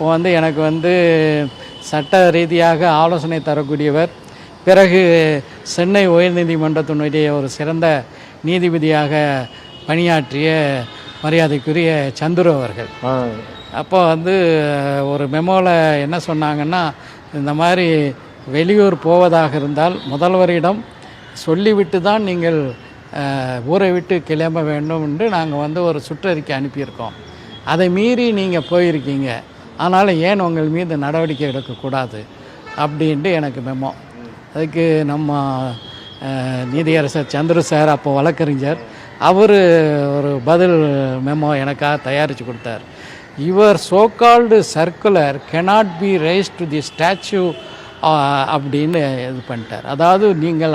அப்போ எனக்கு சட்ட ரீதியாக ஆலோசனை தரக்கூடியவர். பிறகு சென்னை உயர்நீதிமன்றத்தினுடைய ஒரு சிறந்த நீதிபதியாக பணியாற்றிய மரியாதைக்குரிய சந்துரு அவர்கள். அப்போ ஒரு மெமோவில் என்ன சொன்னாங்கன்னா, இந்த மாதிரி வெளியூர் போவதாக இருந்தால் முதல்வரிடம் சொல்லிவிட்டு தான் நீங்கள் ஊரை விட்டு கிளம்ப வேண்டும் என்று நாங்கள் ஒரு சுற்றறிக்கை அனுப்பியிருக்கோம். அதை மீறி நீங்கள் போயிருக்கீங்க, அதனால் ஏன் உங்கள் மீது நடவடிக்கை எடுக்கக்கூடாது அப்படின்ட்டு எனக்கு மெமோ. அதுக்கு நம்ம நீதியரசர் சந்துரு சார், அப்போ வழக்கறிஞர், அவர் ஒரு பதில் மெமோ எனக்காக தயாரித்து கொடுத்தார். Your so called circular cannot be rice to the statue அப்படின்னு இது பண்ணிட்டார். அதாவது நீங்கள்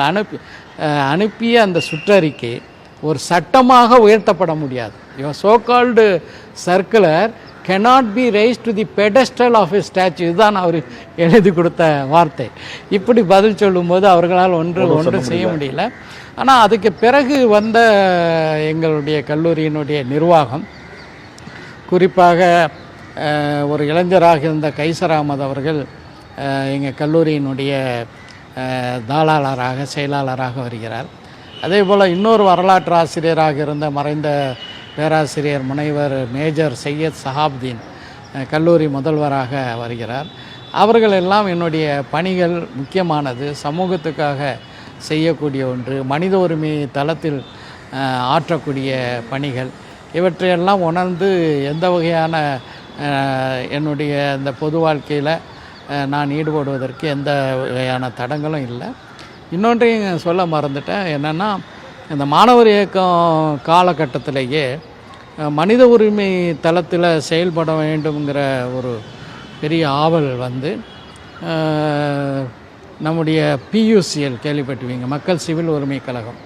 அனுப்பிய அந்த சுற்றறிக்கை ஒரு சட்டமாக உயர்த்தப்பட முடியாது. Your so called circular cannot be raised to the pedestal of a statue. இதுதான் அவர் எழுதி கொடுத்த வார்த்தை. இப்படி பதில் சொல்லும்போது அவர்களால் ஒன்று செய்ய முடியல. ஆனால் அதுக்கு பிறகு வந்த எங்களுடைய கல்லூரியினுடைய நிர்வாகம், குறிப்பாக ஒரு இளைஞராக இருந்த கைசர் அகமது அவர்கள் எங்கள் கல்லூரியினுடைய தாளாளராக செயலாளராக வருகிறார். அதே போல் இன்னொரு வரலாற்று ஆசிரியராக இருந்த மறைந்த பேராசிரியர் முனைவர் மேஜர் சையத் சஹாப்தீன் கல்லூரி முதல்வராக வருகிறார். அவர்கள் எல்லாம் என்னுடைய பணிகள் முக்கியமானது, சமூகத்துக்காக செய்யக்கூடிய ஒன்று, மனித உரிமை தளத்தில் ஆற்றக்கூடிய பணிகள், இவற்றையெல்லாம் உணர்ந்து எந்த வகையான என்னுடைய இந்த பொது வாழ்க்கையில் நான் ஈடுபடுவதற்கு எந்த வகையான தடங்களும் இல்லை. இன்னொன்றையும் சொல்ல மறந்துட்டேன். என்னென்னா, இந்த மாணவர் இயக்கம் காலகட்டத்திலேயே மனித உரிமை தளத்தில் செயல்பட வேண்டுங்கிற ஒரு பெரிய ஆவல் நம்முடைய PUCL கேள்விப்பட்டுவீங்க, மக்கள் சிவில் உரிமை கழகம்.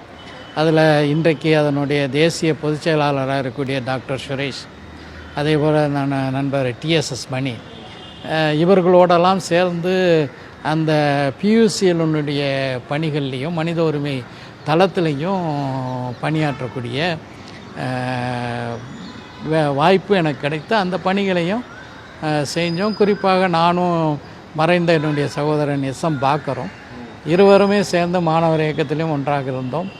அதில் இன்றைக்கு அதனுடைய தேசிய பொதுச் செயலாளராக இருக்கக்கூடிய டாக்டர் சுரேஷ், அதே போல் நண்பர் TSS மணி, இவர்களோடெல்லாம் சேர்ந்து அந்த PUCL பணிகள்லேயும் மனித உரிமை தளத்திலையும் பணியாற்றக்கூடிய வாய்ப்பு எனக்கு கிடைத்த அந்த பணிகளையும் செஞ்சோம். குறிப்பாக நானும் மறைந்த என்னுடைய சகோதரன் SM பாக்கரும் இருவருமே சேர்ந்து மாணவர் இயக்கத்திலையும் ஒன்றாக இருந்தோம்.